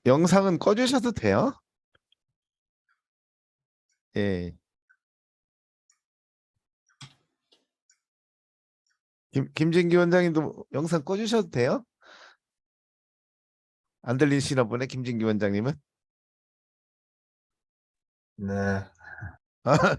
영상은 꺼주셔도 돼요? 예. 김진기 원장님도 영상 꺼주셔도 돼요? 안 들리시나 보네, 김진기 원장님은. 네. 아,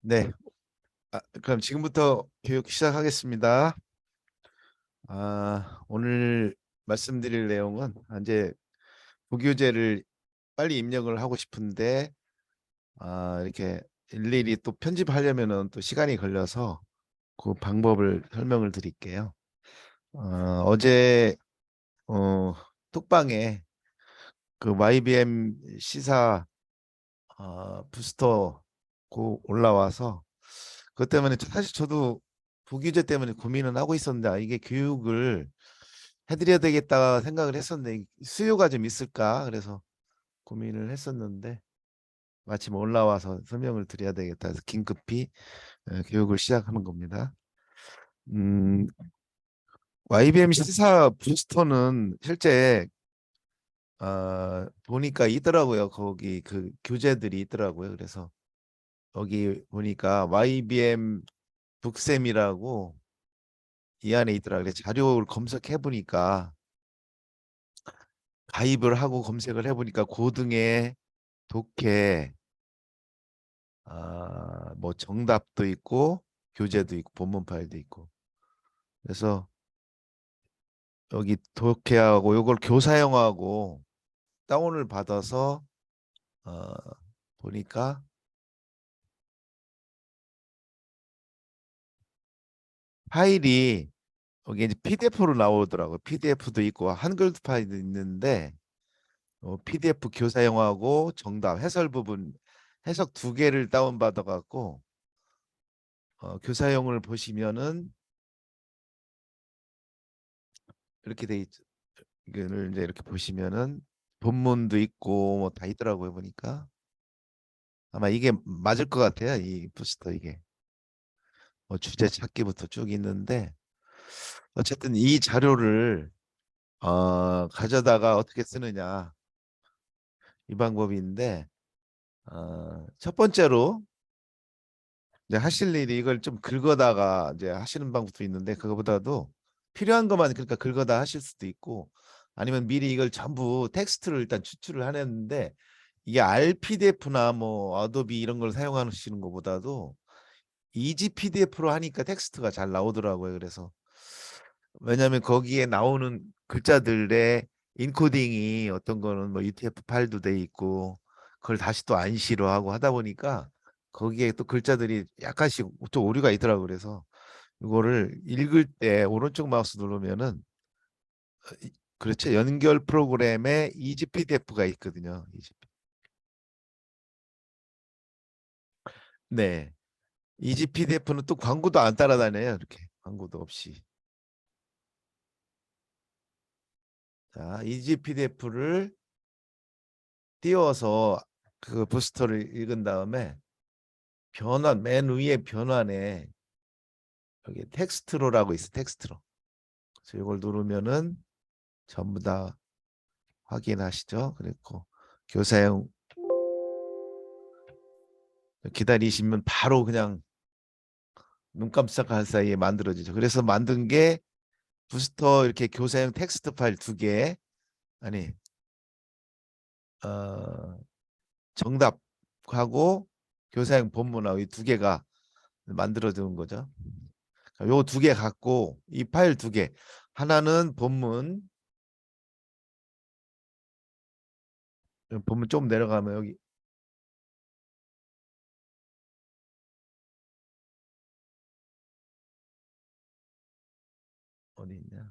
네. 그럼 지금부터 교육 시작하겠습니다. 오늘 말씀드릴 내용은 이제 부교재를 빨리 입력을 하고 싶은데 이렇게 일일이 또 편집하려면은 또 시간이 걸려서 그 방법을 설명을 드릴게요. 어제 톡방에 그 YBM 시사 부스터 올라와서 그것 때문에 사실 저도 부규제 때문에 고민은 하고 있었는데 이게 교육을 해드려야 되겠다 생각을 했었는데 수요가 좀 있을까 그래서 고민을 했었는데 마침 올라와서 설명을 드려야 되겠다 해서 긴급히 교육을 시작하는 겁니다. 음, YBM 시사 부스터는 실제 보니까 있더라고요. 거기 그 교재들이 있더라고요. 그래서 여기 보니까 YBM 북쌤이라고 이 안에 있더라고요. 그래서 자료를 검색해 보니까 가입을 하고 검색을 해 보니까 고등에 독해 뭐 정답도 있고 교재도 있고 본문 파일도 있고 그래서 여기 독해하고 요걸 교사형하고 다운을 받아서 어, 보니까 파일이 여기 이제 PDF로 나오더라고요. PDF도 있고 한글 파일도 있는데 PDF 교사형하고 정답 해설 부분 해석 두 개를 다운 받아 갖고 교사형을 보시면은 이렇게 돼 있죠. 이거를 이제 이렇게 보시면은 본문도 있고 뭐 다 있더라고요 보니까 아마 이게 맞을 것 같아요. 이 부스터 이게 주제 찾기부터 쭉 있는데 어쨌든 이 자료를 가져다가 어떻게 쓰느냐 이 방법인데 첫 번째로 이제 하실 일이 이걸 좀 긁어다가 이제 하시는 방법도 있는데 그거보다도 필요한 것만 그러니까 긁어다 하실 수도 있고 아니면 미리 이걸 전부 텍스트를 일단 추출을 하는데 이게 RPDF나 뭐 어도비 이런 걸 사용하시는 것보다도 이지 PDF로 하니까 텍스트가 잘 나오더라고요. 그래서 왜냐하면 거기에 나오는 글자들의 인코딩이 어떤 거는 뭐 UTF 파일도 돼 있고 그걸 다시 또 안시로 하고 하다 보니까 거기에 또 글자들이 약간씩 좀 오류가 있더라고요. 그래서 이거를 읽을 때 오른쪽 마우스 누르면은 그렇죠. 연결 프로그램에 이지 PDF가 있거든요. 네. 이지 PDF는 또 광고도 안 따라다녀요. 이렇게 광고도 없이. 자, 이지 PDF를 띄워서 그 부스터를 읽은 다음에 변환 맨 위에 변환에 여기 텍스트로라고 있어. 텍스트로. 그래서 이걸 누르면은 전부 다 확인하시죠. 그리고 교사용 기다리시면 바로 그냥 눈 깜짝할 사이에 만들어지죠. 그래서 만든 게 부스터 이렇게 교사용 텍스트 파일 2개, 아니 어, 정답하고 교사용 본문하고 이 2개가 만들어지는 거죠. 요 2개 갖고 이 파일 2개, 하나는 본문, 본문 좀 내려가면 여기 어디 있냐?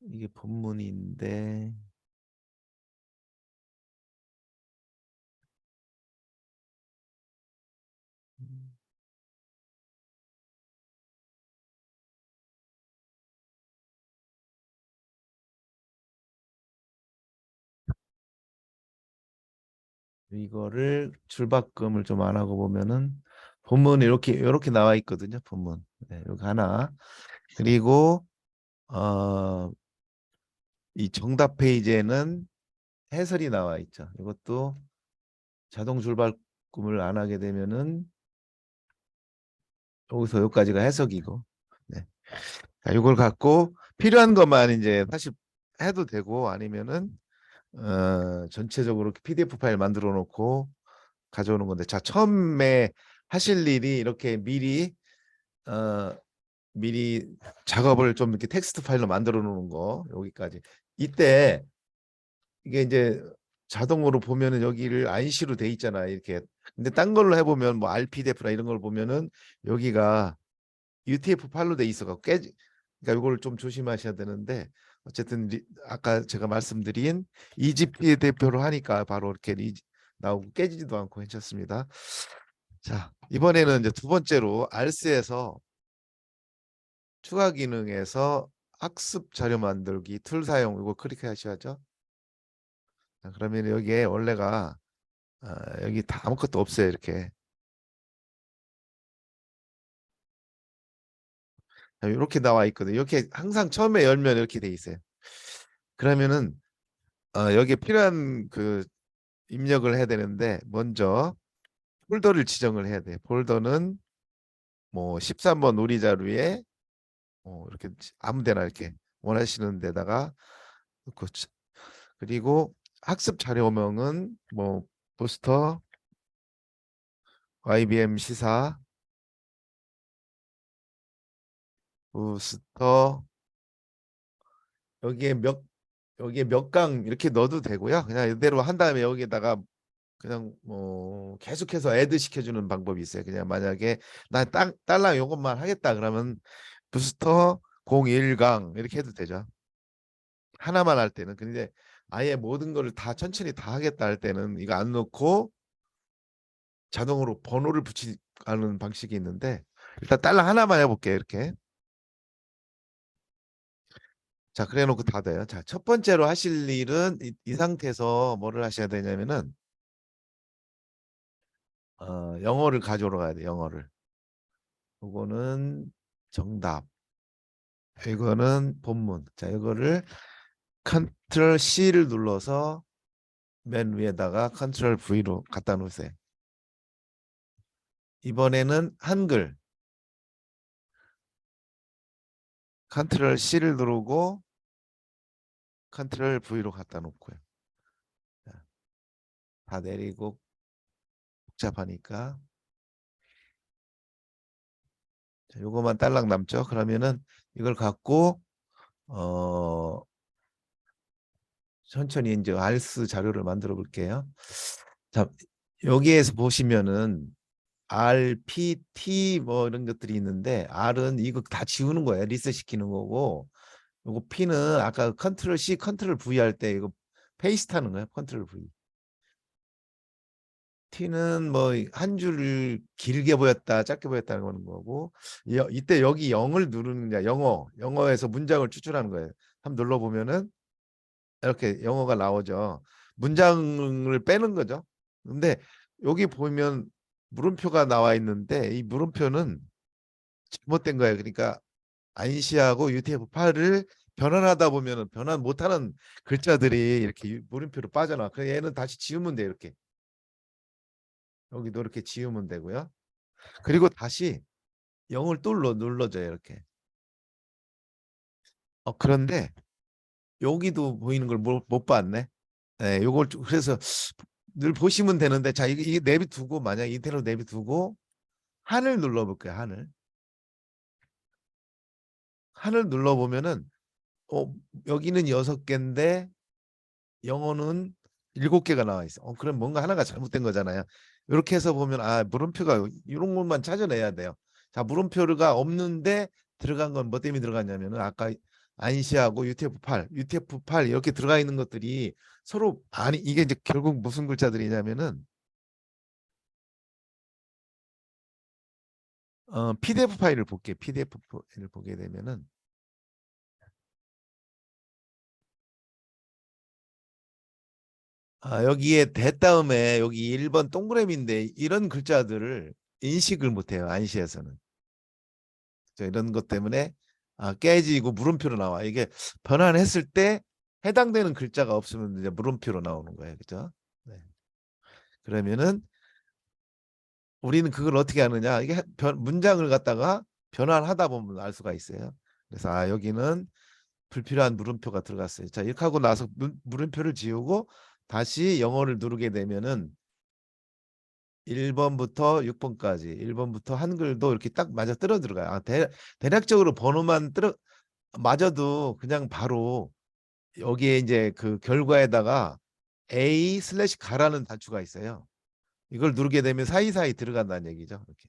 이게 본문인데 이거를 줄바꿈을 좀 안 하고 보면은 본문이 이렇게 나와 있거든요. 본문. 네, 여기 하나. 그리고 이 정답 페이지에는 해설이 나와 있죠. 이것도 자동 줄바꿈을 안 하게 되면은 여기서 여기까지가 해석이고. 네. 자, 이걸 갖고 필요한 것만 이제 사실 해도 되고, 아니면은 전체적으로 PDF 파일 만들어 놓고 가져오는 건데, 자, 처음에 하실 일이 이렇게 어, 미리 작업을 좀 이렇게 텍스트 파일로 만들어 놓는 거, 여기까지. 이때 이게 이제 자동으로 보면은 여기를 IC로 돼 있잖아, 이렇게. 근데 딴 걸로 해보면 뭐 RPDF나 이런 걸 보면은 여기가 UTF 파일로 돼 있어 갖고 그러니까 이걸 좀 조심하셔야 되는데, 어쨌든 아까 제가 말씀드린 이집트 대표로 하니까 바로 이렇게 나오고 깨지지도 않고 괜찮습니다. 자, 이번에는 이제 두 번째로 알스에서 추가 기능에서 학습 자료 만들기 툴 사용, 이거 클릭하셔야죠. 자, 그러면 여기에 원래가 여기 다 아무것도 없어요. 이렇게. 이렇게 나와 있거든요. 이렇게 항상 처음에 열면 이렇게 돼 있어요. 그러면은 여기에 필요한 그 입력을 해야 되는데, 먼저 폴더를 지정을 해야 돼. 폴더는 뭐 13번 우리 자료에 이렇게 아무 데나 이렇게 원하시는 데다가 넣고, 그리고 학습 자료명은 뭐 부스터 YBM 시사 부스터, 여기에 몇 강 이렇게 넣어도 되고요. 그냥 이대로 한 다음에 여기에다가 그냥 뭐 계속해서 애드 시켜주는 방법이 있어요. 그냥 만약에 나 딸랑 이것만 하겠다 그러면 부스터 01강 이렇게 해도 되죠. 하나만 할 때는. 근데 아예 모든 거를 다 천천히 다 하겠다 할 때는 이거 안 넣고 자동으로 번호를 붙이는 방식이 있는데, 일단 딸랑 하나만 해볼게요. 이렇게. 자, 그래 놓고 다 돼요. 자, 첫 번째로 하실 일은 이 상태에서 뭐를 하셔야 되냐면은 영어를 가져오러 가야 돼. 영어를. 이거는 정답. 이거는 본문. 자, 이거를 컨트롤 C를 눌러서 맨 위에다가 컨트롤 V로 갖다 놓으세요. 이번에는 한글. 컨트롤 C를 누르고 컨트롤 V로 갖다 놓고요. 자, 다 내리고 복잡하니까. 자, 요거만 딸랑 남죠. 그러면은 이걸 갖고 어 천천히 이제 알스 자료를 만들어 볼게요. 자, 여기에서 보시면은 RPT 뭐 이런 것들이 있는데, R은 이거 다 지우는 거예요. 리셋 시키는 거고, 요거 P는 아까 컨트롤 C, 컨트롤 V 할 때 이거 페이스트 하는 거예요. 컨트롤 V. T는 뭐 한 줄을 길게 보였다, 짧게 보였다는 거고, 이때 여기 0을 누르는 게 영어에서 문장을 추출하는 거예요. 한번 눌러 보면은 이렇게 영어가 나오죠. 문장을 빼는 거죠. 근데 여기 보면 물음표가 나와 있는데 이 물음표는 잘못된 거예요. 그러니까 안시하고 UTF-8을 변환하다 보면은 변환 못하는 글자들이 이렇게 물음표로 빠져나와. 그래서 얘는 다시 지우면 돼요. 이렇게 여기도 이렇게 지우면 되고요. 그리고 다시 0을 또 눌러줘요. 이렇게. 그런데 여기도 보이는 걸 못 봤네. 네, 요걸 그래서 늘 보시면 되는데 자 이게 내비두고 만약 이대로 내비두고 한을 눌러볼게요. 한을 눌러보면은 여기는 6개인데 영어는 7개가 나와 있어. 그럼 뭔가 하나가 잘못된 거잖아요. 이렇게 해서 보면 물음표가 이런 것만 찾아내야 돼요. 자, 물음표가 없는데 들어간 건 뭐 때문에 들어갔냐면은 아까 안시하고 UTF-8 이렇게 들어가 있는 것들이 서로 아니 이게 이제 결국 무슨 글자들이냐면은 PDF 파일을 볼게요. PDF 파일을 보게 되면은 여기에 대 다음에 여기 1번 동그라미인데 이런 글자들을 인식을 못해요. 안시에서는. 이런 것 때문에 깨지고 물음표로 나와. 이게 변환했을 때 해당되는 글자가 없으면 이제 물음표로 나오는 거예요. 그죠? 네. 그러면은 우리는 그걸 어떻게 하느냐? 이게 문장을 갖다가 변환하다 보면 알 수가 있어요. 그래서 여기는 불필요한 물음표가 들어갔어요. 자, 이렇게 하고 나서 물음표를 지우고 다시 영어를 누르게 되면은 1번부터 6번까지 1번부터 한글도 이렇게 딱 맞아 떨어 들어가요. 대략적으로 번호만 맞아도 그냥 바로 여기에 이제 그 결과에다가 A 슬래시 가라는 단추가 있어요. 이걸 누르게 되면 사이사이 들어간다는 얘기죠. 이렇게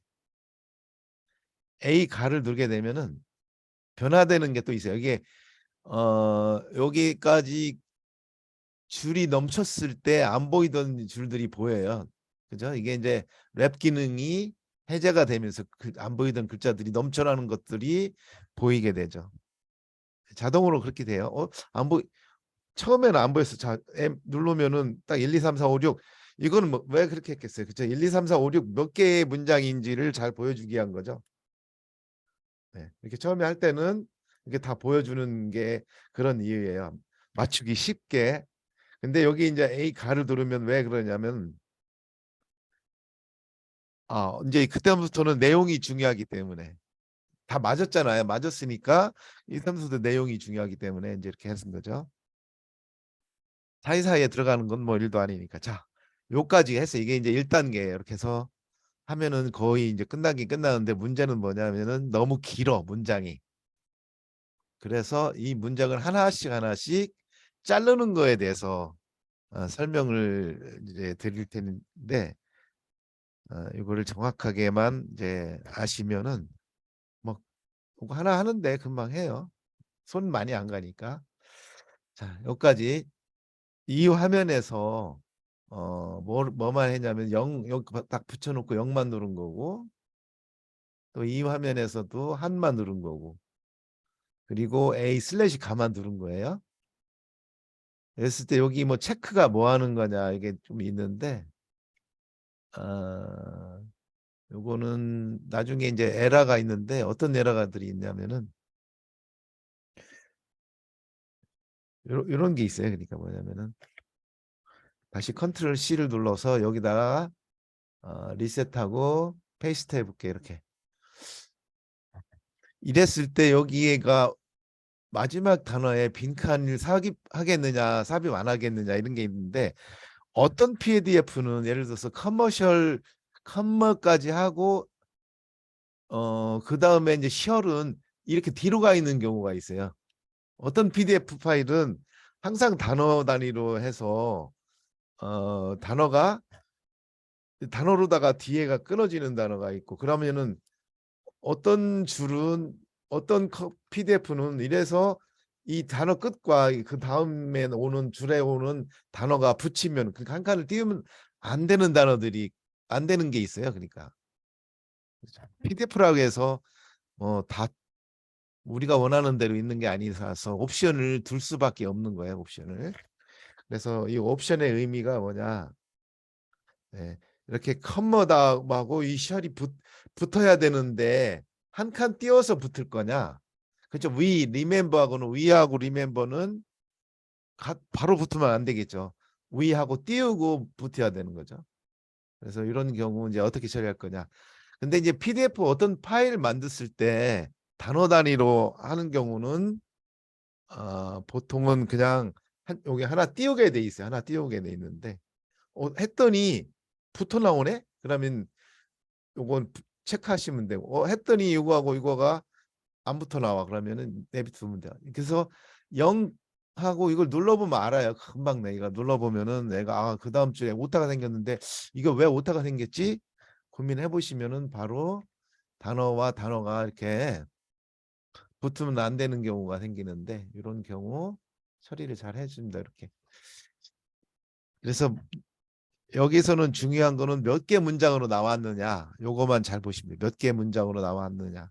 A 가를 누르게 되면은 변화되는 게 또 있어요. 이게 여기까지 줄이 넘쳤을 때 안 보이던 줄들이 보여요. 그죠? 이게 이제 랩 기능이 해제가 되면서 안 보이던 글자들이 넘쳐나는 것들이 보이게 되죠. 자동으로 그렇게 돼요. 안 보이 처음에는 안 보였어. 자, M 누르면은 딱 1, 2, 3, 4, 5, 6 이거는 왜 그렇게 했겠어요? 그죠? 1, 2, 3, 4, 5, 6 몇 개의 문장인지를 잘 보여주기 위한 거죠. 네. 이렇게 처음에 할 때는 이게 다 보여주는 게 그런 이유예요. 맞추기 쉽게. 근데 여기 이제 A 가를 누르면 왜 그러냐면 이제 그때부터는 내용이 중요하기 때문에 다 맞았잖아요. 맞았으니까 이 삼수도 내용이 중요하기 때문에 이제 이렇게 했은 거죠. 사이사이에 들어가는 건 뭐 일도 아니니까. 자, 요까지 했어. 이게 이제 1단계 이렇게 해서 하면은 거의 이제 끝나긴 끝나는데 문제는 뭐냐면은 너무 길어 문장이. 그래서 이 문장을 하나씩 자르는 거에 대해서 설명을 이제 드릴 텐데 이거를 정확하게만 이제 아시면은 뭐 그거 하나 하는데 금방 해요. 손 많이 안 가니까. 자, 여기까지 이 화면에서 뭐만 했냐면 0 여기 딱 붙여놓고 0만 누른 거고 또 이 화면에서도 한만 누른 거고 그리고 A 슬래시 가만 누른 거예요. 그랬을 때 여기 뭐 체크가 뭐 하는 거냐 이게 좀 있는데 아, 요거는 나중에 이제 에러가 있는데 어떤 에러가들이 있냐면은 요런 게 있어요. 그러니까 뭐냐면은 다시 컨트롤 C를 눌러서 여기다가 리셋하고 페이스트 해볼게 이렇게. 이랬을 때 여기가 마지막 단어에 빈칸을 삽입하겠느냐 삽입 안 하겠느냐 이런 게 있는데 어떤 PDF는 예를 들어서 커머까지 하고 그 다음에 이제 시얼은 이렇게 뒤로 가 있는 경우가 있어요. 어떤 PDF 파일은 항상 단어 단위로 해서 단어로다가 뒤에가 끊어지는 단어가 있고 그러면은 어떤 줄은 어떤 PDF는 이래서 이 단어 끝과 그 다음에 오는 줄에 오는 단어가 붙이면 그 한 칸을 띄우면 안 되는 단어들이 안 되는 게 있어요. 그러니까 PDF라고 해서 다 우리가 원하는 대로 있는 게 아니라서 옵션을 둘 수밖에 없는 거예요. 옵션을. 그래서 이 옵션의 의미가 뭐냐? 네, 이렇게 컴머다하고 이 쉘이 붙어야 되는데 한 칸 띄워서 붙을 거냐? 그렇죠. 리멤버하고는 위하고 리멤버는 바로 붙으면 안 되겠죠. 위하고 띄우고 붙어야 되는 거죠. 그래서 이런 경우 이제 어떻게 처리할 거냐? 근데 이제 PDF 어떤 파일 만들었을 때 단어 단위로 하는 경우는 보통은 그냥 여기 하나 띄우게 돼 있어요. 하나 띄우게 돼 있는데 했더니 붙어 나오네? 그러면 요건 체크하시면 되고 했더니 이거하고 이거가 안 붙어 나와. 그러면은 내비두면 돼요. 그래서 0하고 이걸 눌러보면 알아요. 금방 내가 눌러보면은 내가 그 다음 주에 오타가 생겼는데 이거 왜 오타가 생겼지? 고민해 보시면은 바로 단어와 단어가 이렇게 붙으면 안 되는 경우가 생기는데 이런 경우 처리를 잘 해줍니다. 이렇게. 그래서 여기서는 중요한 거는 몇 개 문장으로 나왔느냐. 요거만 잘 보십니다. 몇 개 문장으로 나왔느냐.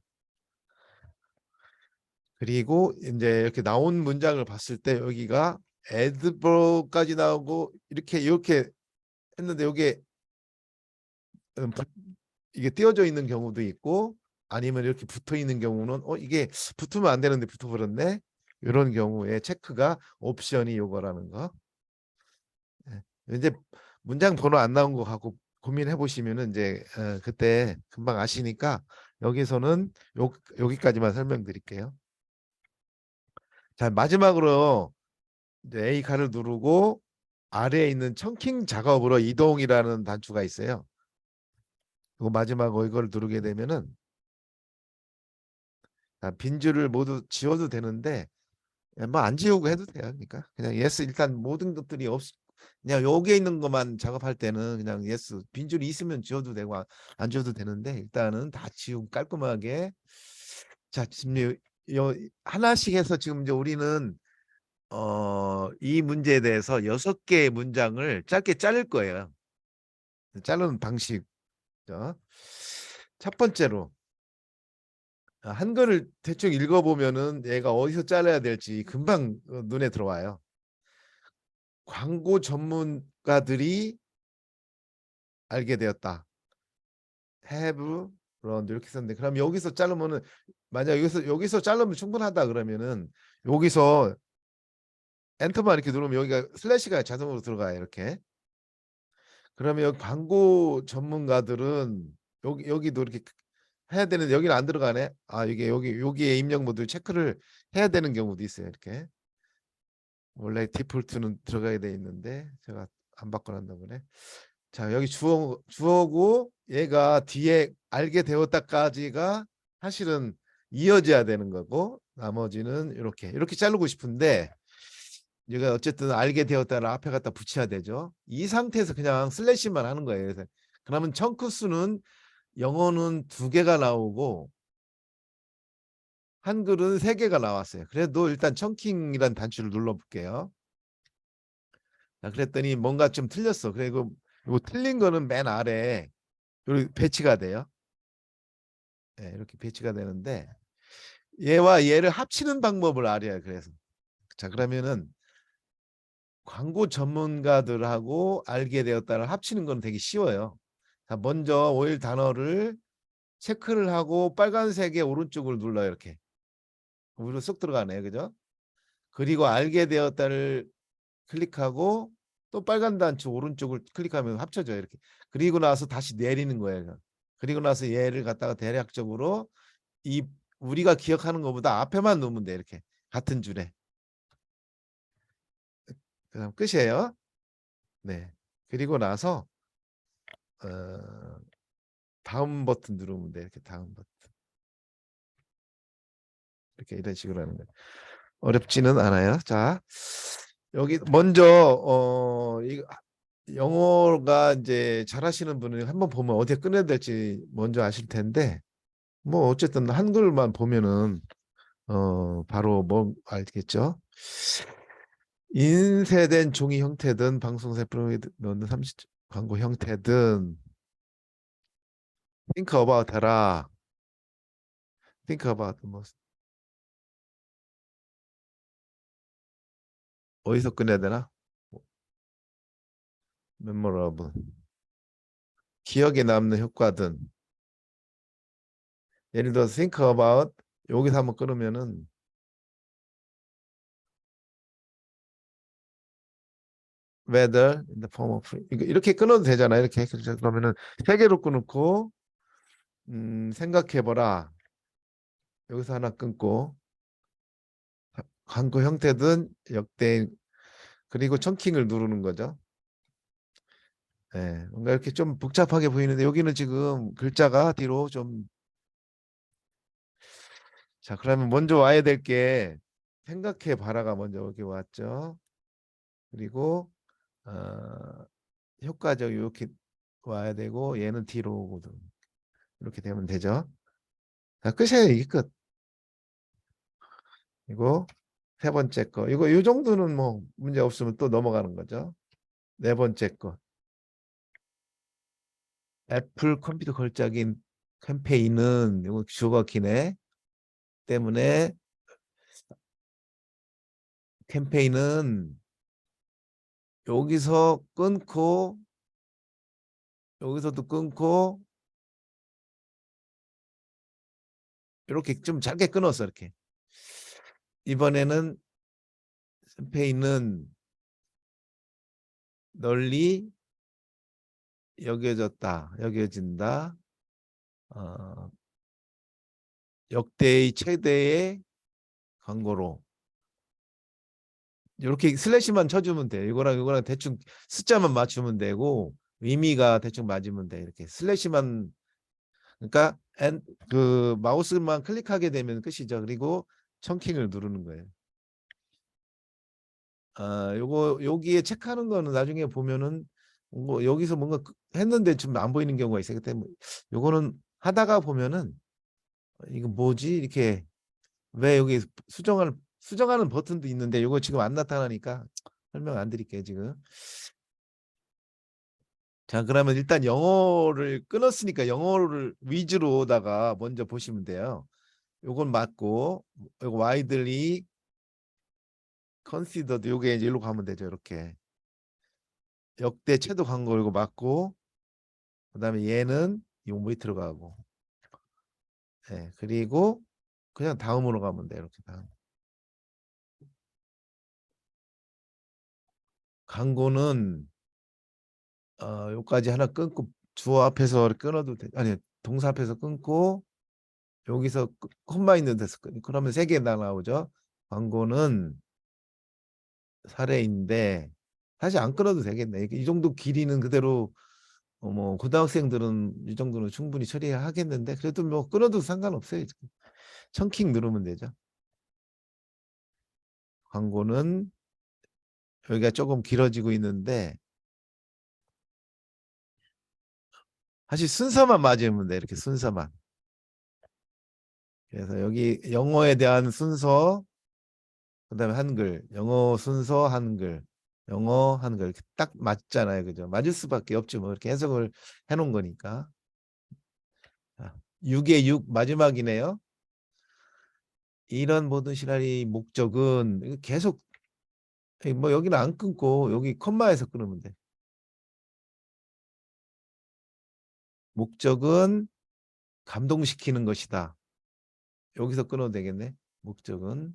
그리고 이제 이렇게 나온 문장을 봤을 때 여기가 adverb까지 나오고 이렇게 했는데 여기에 이게 띄어져 있는 경우도 있고 아니면 이렇게 붙어 있는 경우는 이게 붙으면 안 되는데 붙어버렸네. 이런 경우에 체크가 옵션이 요거라는 거. 이제 문장 번호 안 나온 거 갖고 고민해 보시면은 이제 그때 금방 아시니까 여기서는 여기까지만 설명드릴게요. 자, 마지막으로 이제 A 칼을 누르고 아래에 있는 청킹 작업으로 이동이라는 단추가 있어요. 그거 마지막으로 이걸 누르게 되면은 빈줄을 모두 지워도 되는데 뭐 안 지우고 해도 돼요. 그러니까 그냥 예스 일단 모든 것들이 그냥 여기에 있는 것만 작업할 때는 그냥 예스 빈줄이 있으면 지워도 되고 안 지워도 되는데 일단은 다 지우고 깔끔하게 자 지금 하나씩 해서 지금 이제 우리는 이 문제에 대해서 6개의 문장을 짧게 자를 거예요. 자르는 방식. 첫 번째로 한글을 대충 읽어보면은 얘가 어디서 잘라야 될지 금방 눈에 들어와요. 광고 전문가들이 알게 되었다. have learned 이렇게 썼는데 그럼 여기서 자르면은 만약 여기서 자르면 충분하다 그러면은 여기서 엔터만 이렇게 누르면 여기가 슬래시가 자동으로 들어가요. 이렇게. 그러면 여기 광고 전문가들은 여기도 이렇게 해야 되는데 여기는 안 들어가네. 이게 여기에 입력 모드 체크를 해야 되는 경우도 있어요. 이렇게. 원래 디폴트는 들어가야 돼 있는데 제가 안 바꿔놨나 보네. 자, 여기 주어고 얘가 뒤에 알게 되었다까지가 사실은 이어져야 되는 거고 나머지는 이렇게 자르고 싶은데 얘가 어쨌든 알게 되었다를 앞에 갖다 붙여야 되죠. 이 상태에서 그냥 슬래시만 하는 거예요. 그래서 그러면 청크 수는 영어는 2개가 나오고 한글은 3개가 나왔어요. 그래도 일단 청킹이란 단추를 눌러볼게요. 자, 그랬더니 뭔가 좀 틀렸어. 그리고 요 틀린 거는 맨 아래에 이렇게 배치가 돼요. 네, 이렇게 배치가 되는데 얘와 얘를 합치는 방법을 알아야 그래서 자 그러면은 광고 전문가들하고 알게 되었다를 합치는 건 되게 쉬워요. 자 먼저 오일 단어를 체크를 하고 빨간색의 오른쪽을 눌러요. 이렇게 위로 쏙 들어가네요. 그죠? 그리고 알게 되었다를 클릭하고 또 빨간 단추 오른쪽을 클릭하면 합쳐져요. 이렇게. 그리고 나서 다시 내리는 거예요. 그리고 나서 얘를 갖다가 대략적으로 이 우리가 기억하는 것보다 앞에만 놓으면 돼. 이렇게 같은 줄에. 그다음 끝이에요. 네. 그리고 나서 어, 다음 버튼 누르면 돼. 이렇게 다음 버튼. 이렇게 이런 식으로 하는 거예요. 어렵지는 않아요. 자, 여기 먼저 이거 영어가 이제 잘하시는 분은 한번 보면 어디에 끊어야 될지 먼저 아실 텐데 뭐 어쨌든 한글만 보면은 바로 뭐 알겠죠. 인쇄된 종이 형태든 방송사 프로그램에 넣는 30 광고 형태든 think about 해라. think about 뭐 어디서 끊어야 되나? memorable. 기억에 남는 효과든. 예를 들어 think about 여기서 한번 끊으면은 whether in the form of 이렇게 끊어도 되잖아. 이렇게 그러면은 세 개로 끊고 생각해보라. 여기서 하나 끊고 광고 형태든 역대 그리고 청킹을 누르는 거죠. 예, 뭔가 이렇게 좀 복잡하게 보이는데 여기는 지금 글자가 뒤로 좀 자, 그러면 먼저 와야 될 게 생각해 봐라가 먼저 여기 왔죠. 그리고 효과적 이렇게 와야 되고 얘는 뒤로 오거든. 이렇게 되면 되죠. 자, 끝이에요. 이게 끝. 그리고 세 번째 거. 이거 이 정도는 뭐 문제 없으면 또 넘어가는 거죠. 네 번째 거. 애플 컴퓨터 걸작인 캠페인은 이거 주어가 기네. 때문에 캠페인은 여기서 끊고 여기서도 끊고 이렇게 좀 짧게 끊었어 이렇게. 이번에는 캠페인은 널리 여겨진다. 어, 역대의 최대의 광고로 이렇게 슬래시만 쳐주면 돼. 이거랑 대충 숫자만 맞추면 되고 의미가 대충 맞으면 돼. 이렇게 슬래시만 그러니까 그 마우스만 클릭하게 되면 끝이죠. 그리고 청킹을 누르는 거예요. 요거 여기에 체크하는 거는 나중에 보면은 뭐 여기서 뭔가 했는데 좀 안 보이는 경우가 있어요. 그때 요거는 하다가 보면은 이거 뭐지 이렇게 왜 여기 수정하는 버튼도 있는데 요거 지금 안 나타나니까 설명 안 드릴게요 지금. 자 그러면 일단 영어를 끊었으니까 영어를 위주로다가 먼저 보시면 돼요. 요건 맞고 요거 widely considered 요게 이제 일로 가면 되죠 이렇게. 역대 최대 광고 이거 맞고 그다음에 얘는 요 밑으로 가고 네, 그리고 그냥 다음으로 가면 돼 이렇게 다음. 광고는 요까지 하나 끊고 주어 앞에서 끊어도 돼. 아니 동사 앞에서 끊고 여기서 콤마 있는 데서 그러면 세 개 나오죠. 광고는 사례인데 사실 안 끊어도 되겠네. 이 정도 길이는 그대로 뭐 고등학생들은 이 정도는 충분히 처리하겠는데 그래도 뭐 끊어도 상관없어요. 청킹 누르면 되죠. 광고는 여기가 조금 길어지고 있는데 사실 순서만 맞으면 돼. 이렇게 순서만. 그래서 여기 영어에 대한 순서 그다음에 한글, 영어 순서 한글, 영어 한글 이렇게 딱 맞잖아요, 그죠? 맞을 수밖에 없죠. 뭐 이렇게 해석을 해놓은 거니까. 6의 6 마지막이네요. 이런 모든 시나리 목적은 계속 뭐 여기는 안 끊고 여기 콤마에서 끊으면 돼. 목적은 감동시키는 것이다. 여기서 끊어도 되겠네. 목적은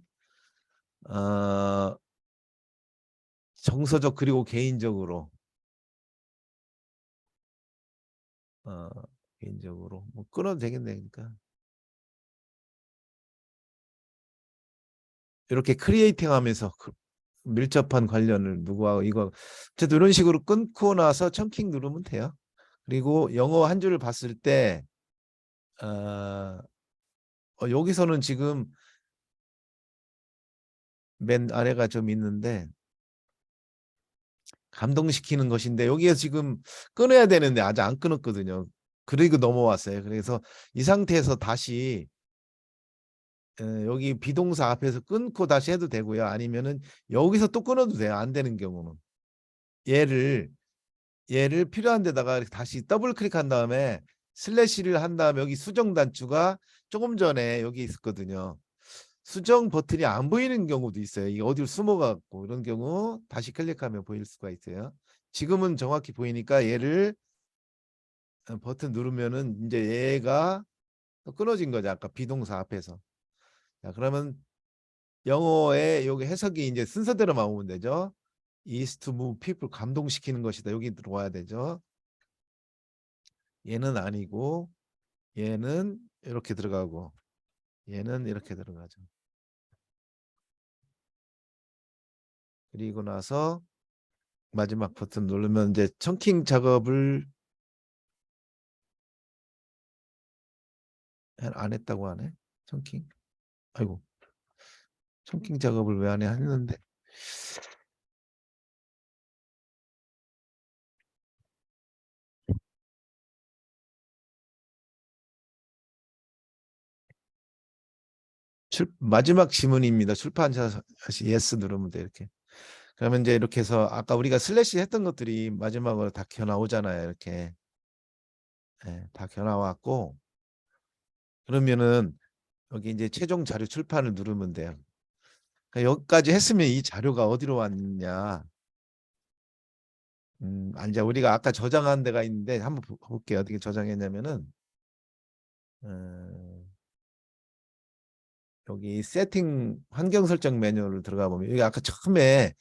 정서적 그리고 개인적으로 어, 개인적으로 뭐 끊어도 되겠네. 그러니까 이렇게 크리에이팅하면서 밀접한 관련을 누구하고 이거 어쨌든 이런 식으로 끊고 나서 청킹 누르면 돼요. 그리고 영어 한 줄을 봤을 때 여기서는 지금 맨 아래가 좀 있는데 감동시키는 것인데 여기에 지금 끊어야 되는데 아직 안 끊었거든요. 그리고 넘어왔어요. 그래서 이 상태에서 다시 여기 비동사 앞에서 끊고 다시 해도 되고요. 아니면은 여기서 또 끊어도 돼요. 안 되는 경우는. 얘를 필요한 데다가 다시 더블 클릭한 다음에 슬래시를 한 다음에 여기 수정 단추가 조금 전에 여기 있었거든요. 수정 버튼이 안 보이는 경우도 있어요. 이게 어디로 숨어갖고 이런 경우 다시 클릭하면 보일 수가 있어요. 지금은 정확히 보이니까 얘를 버튼 누르면은 이제 얘가 끊어진 거죠. 아까 비동사 앞에서. 자, 그러면 영어의 여기 해석이 이제 순서대로만 오면 되죠. is to move people 감동시키는 것이다. 여기 들어와야 되죠. 얘는 아니고 얘는 이렇게 들어가고 얘는 이렇게 들어가죠. 그리고 나서 마지막 버튼 누르면 이제 청킹 작업을 안 했다고 하네. 청킹. 아이고. 청킹 작업을 왜 안 해 했는데. 마지막 지문입니다. 출판사 예스 누르면 돼 이렇게. 그러면 이제 이렇게 해서 아까 우리가 슬래시 했던 것들이 마지막으로 다 겨 나오잖아요. 이렇게. 네, 다 겨 나왔고 그러면은 여기 이제 최종 자료 출판을 누르면 돼요. 그러니까 여기까지 했으면 이 자료가 어디로 왔냐? 이제 우리가 아까 저장한 데가 있는데 한번 볼게요. 어떻게 저장했냐면은 여기 세팅 환경 설정 메뉴를 들어가 보면 여기 아까 처음에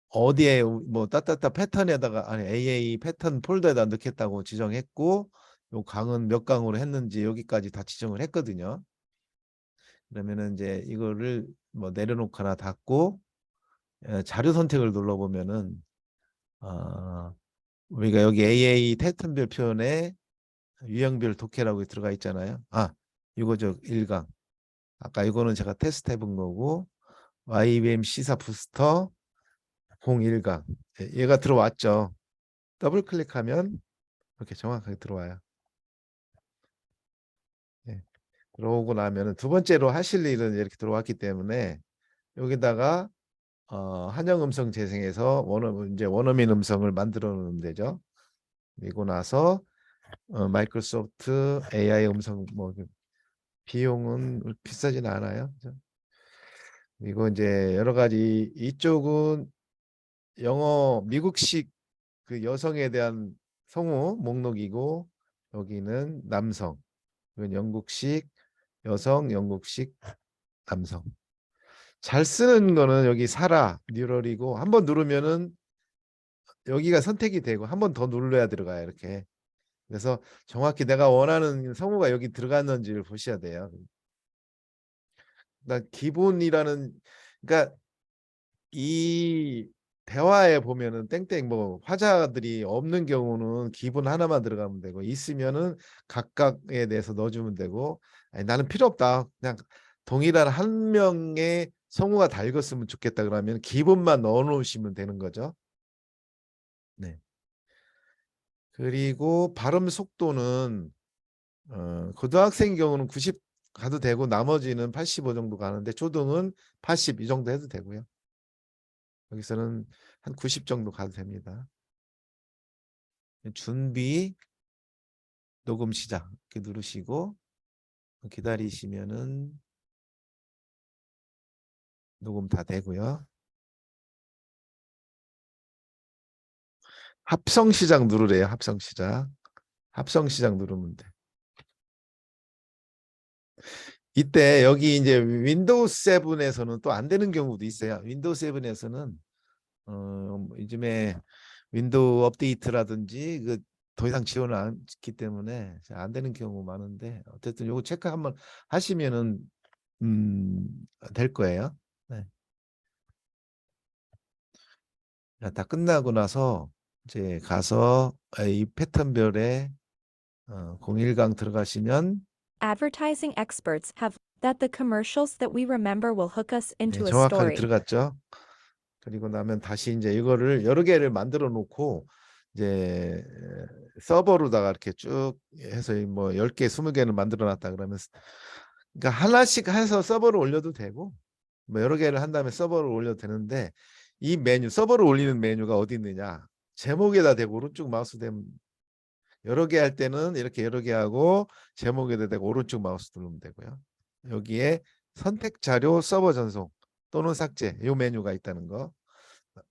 어디에 뭐 따따따 패턴에다가 아니 AA 패턴 폴더에다 넣겠다고 지정했고 요 강은 몇 강으로 했는지 여기까지 다 지정을 했거든요. 그러면은 이제 이거를 뭐 내려놓거나 닫고 자료 선택을 눌러보면은 우리가 여기 AA 패턴별 표현에 유형별 독해라고 들어가 있잖아요. 이거죠 1강. 아까 이거는 제가 테스트 해본 거고 YBM 시사 부스터 01강 얘가 들어왔죠. 더블 클릭하면 이렇게 정확하게 들어와요. 예. 들어오고 나면은 두 번째로 하실 일은 이렇게 들어왔기 때문에 여기다가 한영 음성 재생해서 이제 원어민 음성을 만들어 놓으면 되죠. 그리고 나서 마이크로소프트 AI 음성 뭐 비용은 비싸진 않아요. 그리고 이제 여러 가지 이쪽은 영어 미국식 그 여성에 대한 성우 목록이고 여기는 남성. 이건 영국식 여성, 영국식 남성. 잘 쓰는 거는 여기 사라 뉴럴이고 한번 누르면은 여기가 선택이 되고 한 번 더 눌러야 들어가요. 이렇게. 그래서 정확히 내가 원하는 성우가 여기 들어갔는지를 보셔야 돼요. 나 기본이라는 그러니까 이 대화에 보면은 땡땡 뭐 화자들이 없는 경우는 기본 하나만 들어가면 되고 있으면은 각각에 대해서 넣어주면 되고 아니, 나는 필요 없다. 그냥 동일한 한 명의 성우가 다 읽었으면 좋겠다 그러면 기본만 넣어놓으시면 되는 거죠. 네. 그리고 발음 속도는 고등학생 경우는 90 가도 되고 나머지는 85 정도 가는데 초등은 80 이 정도 해도 되고요. 여기서는 한 90 정도 가도 됩니다. 준비 녹음 시작 이렇게 누르시고 기다리시면은 녹음 다 되고요. 합성 시작 누르래요. 합성 시작. 합성 시작 누르면 돼. 이때 여기 이제 윈도우 7에서는 또 안 되는 경우도 있어요. 윈도우 7에서는 요즘에 윈도우 업데이트라든지 그 더 이상 지원을 않기 때문에 안 되는 경우 많은데 어쨌든 요거 체크 한번 하시면은 될 거예요. 네. 다 끝나고 나서 이제 가서 이 패턴별에 01강 들어가시면 Advertising experts have that the commercials that we remember will hook us 네, into a 정확하게 story. 들어갔죠. 그리고 나면 다시 이제 이거를 여러 개를 만들어 놓고 이제 서버로다가 이렇게 쭉 해서 뭐 10개, 20개를 만들어 놨다 그러면 그러니까 하나씩 해서 서버로 올려도 되고 뭐 여러 개를 한 다음에 서버로 올려도 되는데 이 메뉴 서버로 올리는 메뉴가 어디 있느냐? 제목에다 대고 오른쪽 마우스 대면 여러 개 할 때는 이렇게 여러 개 하고 제목에다 대고 오른쪽 마우스 누르면 되고요. 여기에 선택 자료 서버 전송 또는 삭제 요 메뉴가 있다는 거.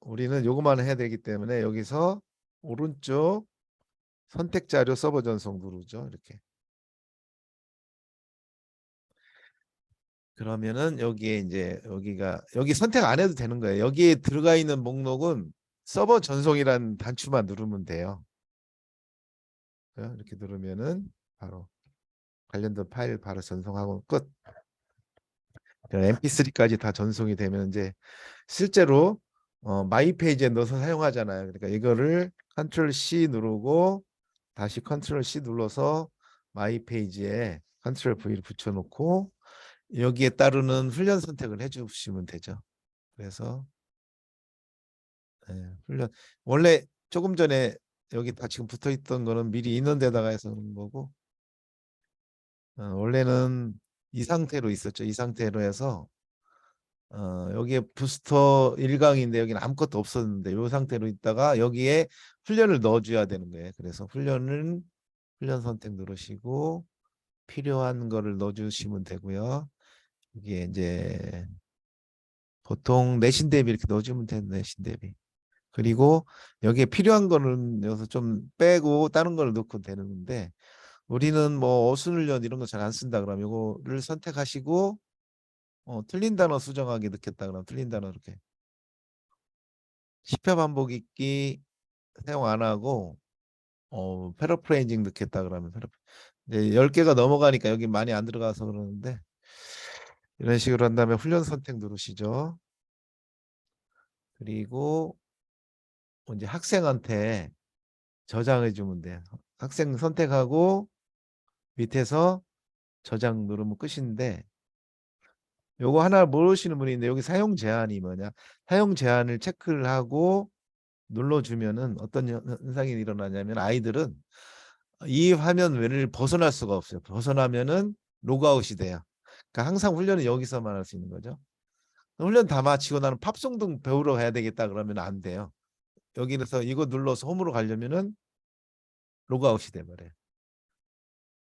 우리는 요것만 해야 되기 때문에 여기서 오른쪽 선택 자료 서버 전송 누르죠. 이렇게. 그러면은 여기에 이제 여기 선택 안 해도 되는 거예요. 여기에 들어가 있는 목록은 서버 전송이라는 단추만 누르면 돼요. 이렇게 누르면은 바로 관련된 파일 바로 전송하고 끝. MP3까지 다 전송이 되면 이제 실제로 마이 페이지에 넣어서 사용하잖아요. 그러니까 이거를 컨트롤 C 누르고 다시 컨트롤 C 눌러서 마이 페이지에 컨트롤 V를 붙여놓고 여기에 따르는 훈련 선택을 해주시면 되죠. 그래서 훈련 원래 조금 전에 여기 다 지금 붙어 있던 거는 미리 있는 데다가 해서 그런 거고 원래는 이 상태로 있었죠. 이 상태로 해서 여기에 부스터 1강인데 여기는 아무것도 없었는데 이 상태로 있다가 여기에 훈련을 넣어줘야 되는 거예요. 그래서 훈련 선택 누르시고 필요한 거를 넣어주시면 되고요. 이게 이제 보통 내신 대비 이렇게 넣어주면 되는 내신 대비. 그리고 여기에 필요한 거는 여기서 좀 빼고 다른 걸 넣고 되는데 우리는 뭐 어순훈련 이런 거 잘 안 쓴다 그러면 이거를 선택하시고 틀린 단어 수정하기 넣겠다 그러면 틀린 단어 이렇게 10회 반복 읽기 사용 안 하고 패러프레이징 넣겠다 그러면 이제 10개가 넘어가니까 여기 많이 안 들어가서 그러는데 이런 식으로 한 다음에 훈련 선택 누르시죠. 그리고 이제 학생한테 저장해 주면 돼요. 학생 선택하고 밑에서 저장 누르면 끝인데 요거 하나 모르시는 분이 있는데 여기 사용 제한이 뭐냐? 사용 제한을 체크를 하고 눌러주면은 어떤 현상이 일어나냐면 아이들은 이 화면을 벗어날 수가 없어요. 벗어나면은 로그아웃이 돼요. 그러니까 항상 훈련은 여기서만 할 수 있는 거죠. 훈련 다 마치고 나는 팝송 등 배우러 가야 되겠다 그러면 안 돼요. 여기서 이거 눌러서 홈으로 가려면은 로그아웃이 돼버려요.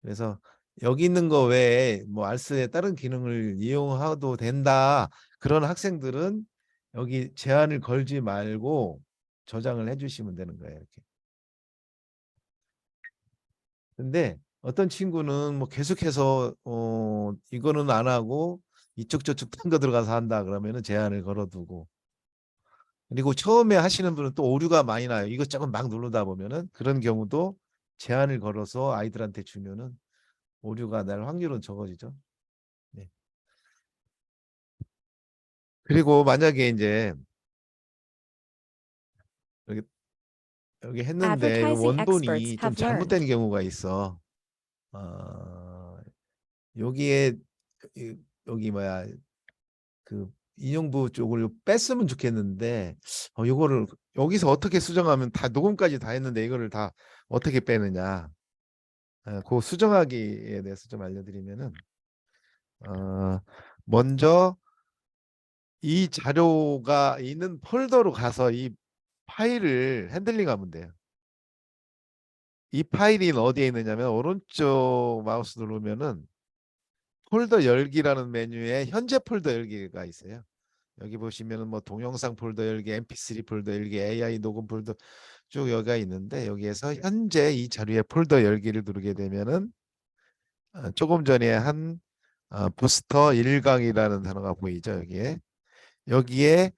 그래서 여기 있는 거 외에 뭐 알스의 다른 기능을 이용해도 된다. 그런 학생들은 여기 제한을 걸지 말고 저장을 해주시면 되는 거예요. 이렇게. 근데 어떤 친구는 뭐 계속해서 이거는 안 하고 이쪽 저쪽 딴 거 들어가서 한다 그러면은 제한을 걸어두고 그리고 처음에 하시는 분은 또 오류가 많이 나요. 이것저것 막 누르다 보면은 그런 경우도 제한을 걸어서 아이들한테 주면은 오류가 날 확률은 적어지죠. 네. 그리고 만약에 이제 여기 했는데 Advertising experts 원본이 좀 have learned 잘못된 경우가 있어. 어, 여기에 여기 뭐야 그 인용부 쪽을 뺐으면 좋겠는데 이거를 여기서 어떻게 수정하면 다 녹음까지 다 했는데 이거를 다 어떻게 빼느냐 그 수정하기에 대해서 좀 알려드리면은 먼저 이 자료가 있는 폴더로 가서 이 파일을 핸들링하면 돼요. 이 파일이 어디에 있느냐면 오른쪽 마우스 누르면은 폴더 열기라는 메뉴에 현재 폴더 열기가 있어요. 여기 보시면은 뭐 동영상 폴더 열기, MP3 폴더 열기, AI 녹음 폴더 쭉 여기가 있는데 여기에서 현재 이 자료의 폴더 열기를 누르게 되면은 조금 전에 한 부스터 1강이라는 단어가 보이죠 여기에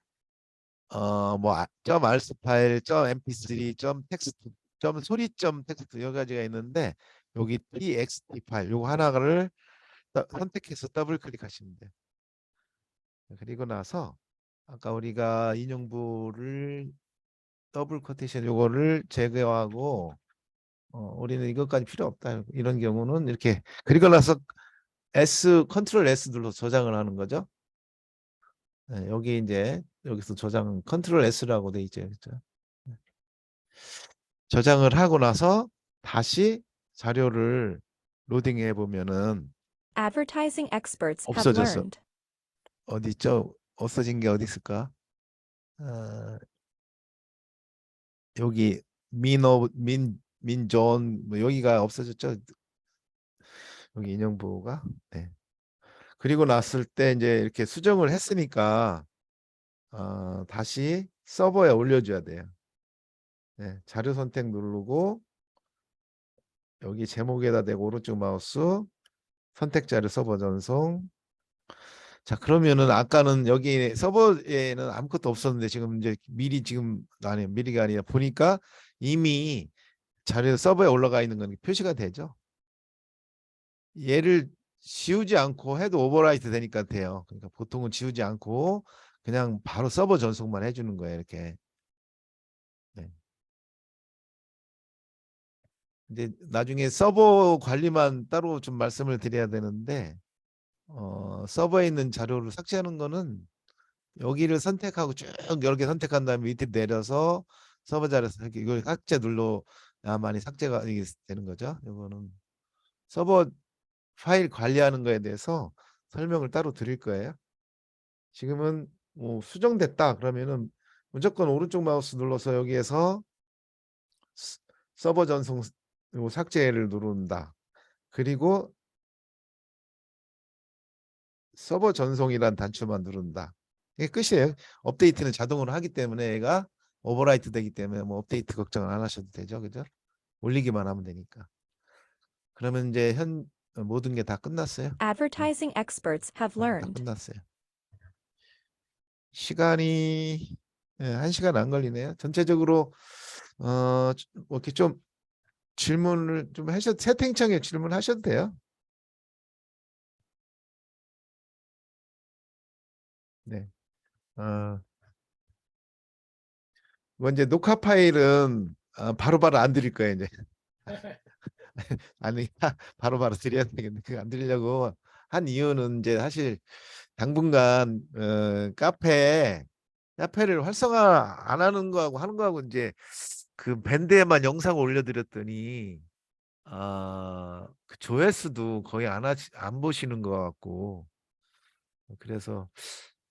뭐 점 RS 파일, 점 MP3, 점 텍스트, 점 소리, 점 텍스트 여러 가지가 있는데 여기 TXT 파일 요거 하나를 선택해서 더블 클릭하시면 돼요. 그리고 나서 아까 우리가 인용부를 더블 커테이션 요거를 제거하고 우리는 이것까지 필요 없다 이런 경우는 이렇게 그리고 나서 컨트롤 S 눌러서 저장을 하는 거죠. 네, 여기 이제 여기서 저장 컨트롤 S라고 돼 있죠. 그렇죠? 저장을 하고 나서 다시 자료를 로딩해 보면은 advertising experts have 없어졌어. learned 어디 있죠? 없어진 게 어디 있을까? 어, 여기 민존 뭐 여기가 없어졌죠. 여기 인용부가. 네. 그리고 났을 때 이제 이렇게 수정을 했으니까 다시 서버에 올려줘야 돼요. 네, 자료 선택 누르고 여기 제목에다 대고 오른쪽 마우스 선택 자료 서버 전송. 자, 그러면은 아까는 여기 서버에는 아무것도 없었는데 지금 이제 미리 지금 아니 미리가 아니라 보니까 이미 자료 서버에 올라가 있는 건 표시가 되죠. 얘를 지우지 않고 해도 오버라이트 되니까 돼요. 그러니까 보통은 지우지 않고 그냥 바로 서버 전송만 해주는 거예요. 이렇게. 네. 이제 나중에 서버 관리만 따로 좀 말씀을 드려야 되는데 서버에 있는 자료를 삭제하는 거는 여기를 선택하고 쭉 여러 개 선택한 다음에 밑에 내려서 서버 자료에서 이걸 삭제 눌러야만이 삭제가 이게 되는 거죠. 이거는 서버 파일 관리하는 거에 대해서 설명을 따로 드릴 거예요. 지금은 뭐 수정됐다 그러면은 무조건 오른쪽 마우스 눌러서 여기에서 서버 전송 삭제를 누른다. 그리고 서버 전송이란 단추만 누른다. 이게 끝이에요. 업데이트는 자동으로 하기 때문에 얘가 오버라이트 되기 때문에 뭐 업데이트 걱정 안 하셔도 되죠. 그죠? 올리기만 하면 되니까. 그러면 이제 모든 게 다 끝났어요. Advertising experts have 다 learned 끝났어요. 시간이 1시간 안 걸리네요. 전체적으로 뭐 이렇게 좀 질문을 좀 하셔도 채팅창에 질문하셔도 돼요. 네. 뭐 이제 녹화 파일은 바로바로 안 드릴 거예요, 이제. 아니, 바로바로 드려야 되겠는데 그거 안 드리려고 한 이유는 이제 사실 당분간 카페를 활성화 안 하는 거하고 하는 거하고 이제 그 밴드에만 영상을 올려드렸더니 그 조회수도 거의 안 보시는 것 같고 그래서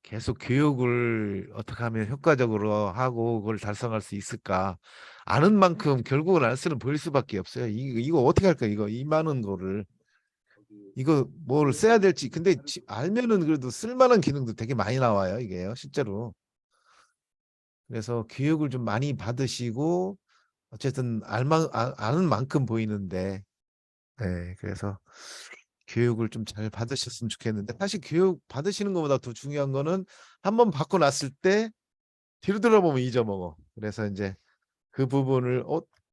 계속 교육을 어떻게 하면 효과적으로 하고 그걸 달성할 수 있을까 아는 만큼 결국은 알수는 보일 수밖에 없어요. 이거 어떻게 할까 이 많은 거를 이거 뭘 써야 될지 근데 알면은 그래도 쓸만한 기능도 되게 많이 나와요 이게요 실제로. 그래서 교육을 좀 많이 받으시고 어쨌든 아는 만큼 보이는데 네 그래서 교육을 좀 잘 받으셨으면 좋겠는데 사실 교육 받으시는 것보다 더 중요한 거는 한번 받고 났을 때 뒤로 돌아보면 잊어먹어. 그래서 이제 그 부분을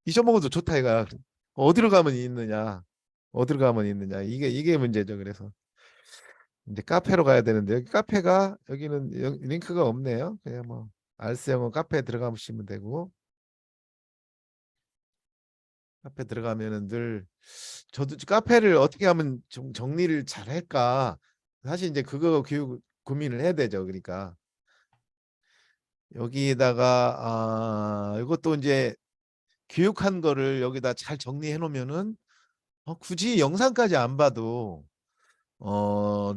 잊어먹어도 좋다 이가 어디로 가면 있느냐 어디로 가면 있느냐 이게 문제죠. 그래서 이제 카페로 가야 되는데 여기 카페가 여기는 링크가 없네요. 그냥 뭐 알스 영어 카페에 들어가시면 되고 카페 들어가면은 늘 저도 카페를 어떻게 하면 정리를 잘 할까 사실 이제 그거 교육 고민을 해야 되죠. 그러니까 여기다가 이것도 이제 교육한 거를 여기다 잘 정리해 놓으면은 굳이 영상까지 안 봐도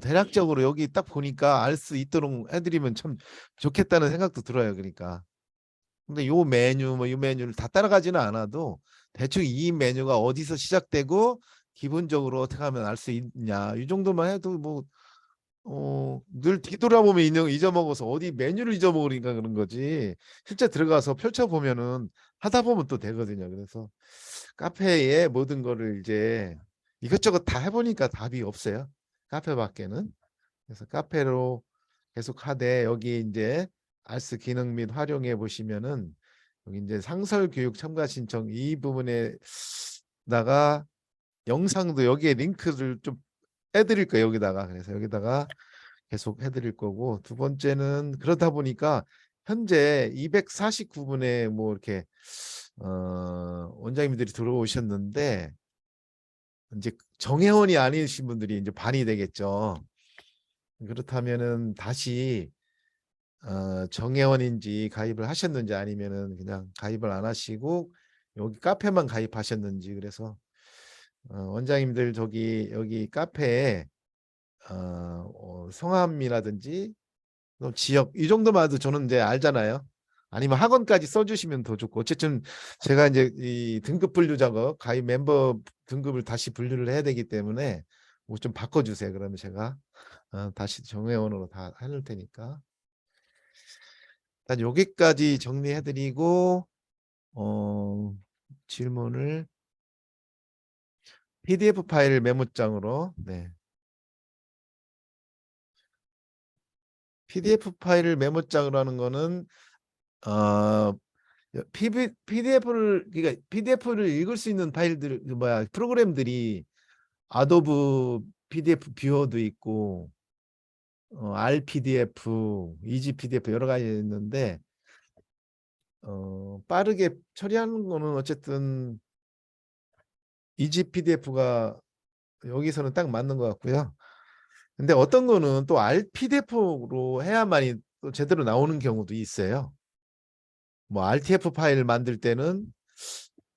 대략적으로 여기 딱 보니까 알 수 있도록 해드리면 참 좋겠다는 생각도 들어요. 그러니까 근데 요 메뉴 뭐 이 메뉴를 다 따라가지는 않아도 대충 이 메뉴가 어디서 시작되고 기본적으로 어떻게 하면 알 수 있냐 이 정도만 해도 뭐 늘 뒤돌아보면 잊어먹어서 어디 메뉴를 잊어먹으니까 그런 거지 실제 들어가서 펼쳐보면은 하다 보면 또 되거든요. 그래서 카페에 모든 거를 이제 이것저것 다 해보니까 답이 없어요. 카페밖에는. 그래서 카페로 계속 하되 여기 이제 알스 기능 및 활용해 보시면은 여기 이제 상설 교육 참가 신청 이 부분에다가 영상도 여기에 링크를 좀 해드릴 거예요. 여기다가 그래서 여기다가 계속 해드릴 거고 두 번째는 그러다 보니까 현재 249분에 뭐 이렇게 원장님들이 들어오셨는데 이제 정회원이 아니신 분들이 이제 반이 되겠죠. 그렇다면은 다시 정회원인지 가입을 하셨는지 아니면은 그냥 가입을 안 하시고 여기 카페만 가입하셨는지 그래서 원장님들 여기 카페에 성함이라든지 지역 이 정도만 해도 저는 이제 알잖아요. 아니면 학원까지 써주시면 더 좋고 어쨌든 제가 이제 이 등급 분류 작업 가입 멤버 등급을 다시 분류를 해야 되기 때문에 뭐 좀 바꿔주세요. 그러면 제가 다시 정회원으로 다 해놓을 테니까. 일단 여기까지 정리해드리고 질문을 PDF 파일 메모장으로 네. PDF 파일을 메모장으로 하는 거는 PDF를 그러니까 PDF를 읽을 수 있는 파일들 프로그램들이 아도브 PDF 뷰어도 있고 RPDF, EasyPDF 여러 가지 있는데 빠르게 처리하는 거는 어쨌든 EasyPDF가 여기서는 딱 맞는 것 같고요. 근데 어떤 거는 또 RPDF로 해야만이 또 제대로 나오는 경우도 있어요. 뭐 RTF 파일 만들 때는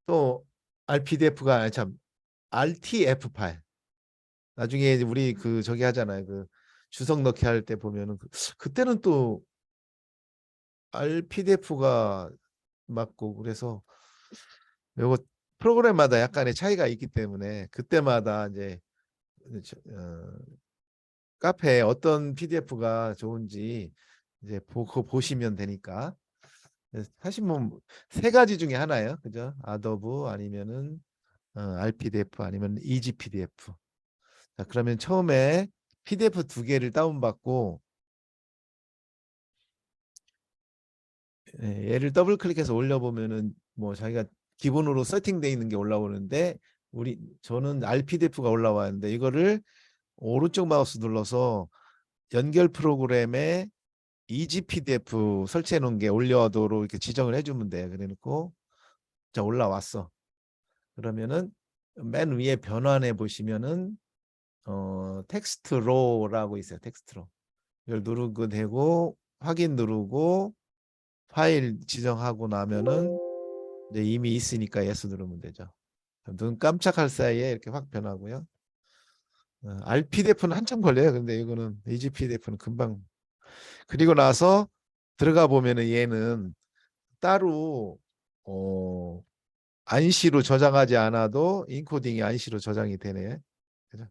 또 RPDF가 아니 참 RTF 파일. 나중에 이제 우리 그 저기 하잖아요. 그 주석 넣기 할 때 보면은 그때는 또 RPDF가 맞고 그래서 요거 프로그램마다 약간의 차이가 있기 때문에 그때마다 이제 카페에 어떤 PDF가 좋은지 이제 보시면 되니까. 사실 뭐 세 가지 중에 하나예요. 그죠? 아도브 아니면은 RPDF 아니면 EasyPDF. 자, 그러면 처음에 PDF 두 개를 다운받고 얘를 더블 클릭해서 올려보면은 뭐 자기가 기본으로 세팅되어 있는 게 올라오는데 저는 RPDF가 올라왔는데 이거를 오른쪽 마우스 눌러서 연결 프로그램에 EasyPDF 설치해 놓은 게 올려도록 이렇게 지정을 해주면 돼요. 그래놓고 자 올라왔어. 그러면은 맨 위에 변환해 보시면은 텍스트로라고 있어요. 텍스트로. 이걸 누르고 되고 확인 누르고 파일 지정하고 나면은 이제 이미 있으니까 예스 누르면 되죠. 눈 깜짝할 사이에 이렇게 확 변하고요. RPDF는 한참 걸려요. 근데 이거는 EasyPDF는 금방. 그리고 나서 들어가 보면은 얘는 따로 안시로 저장하지 않아도 인코딩이 안시로 저장이 되네. 그죠?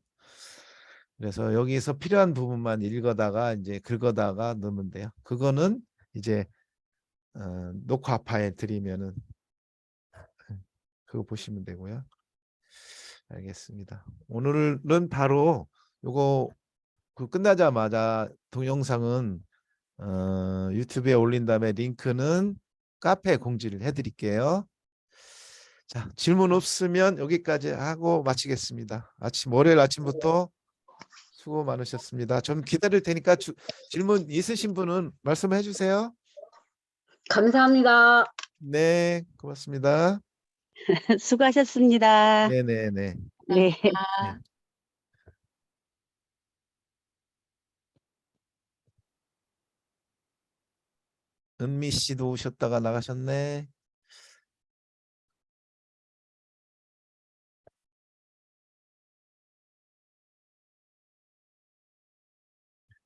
그래서 여기서 필요한 부분만 읽어다가 이제 긁어다가 넣으면 돼요. 그거는 이제 녹화 파일 드리면은 그거 보시면 되고요. 알겠습니다. 오늘은 바로 요거 그 끝나자마자 동영상은 유튜브에 올린 다음에 링크는 카페에 공지를 해드릴게요. 자, 질문 없으면 여기까지 하고 마치겠습니다. 월요일 아침부터 수고 많으셨습니다. 좀 기다릴 테니까 질문 있으신 분은 말씀해 주세요. 감사합니다. 네, 고맙습니다. 수고하셨습니다. 네네네. 네. 네. 은미 씨도 오셨다가 나가셨네.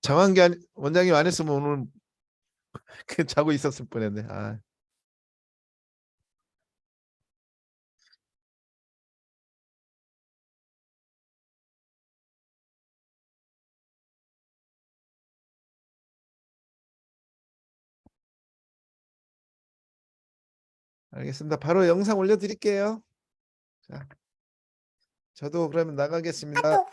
장한기 원장님 안 했으면 오늘 그 자고 있었을 뻔했네. 아. 알겠습니다. 바로 영상 올려드릴게요. 자, 저도 그러면 나가겠습니다.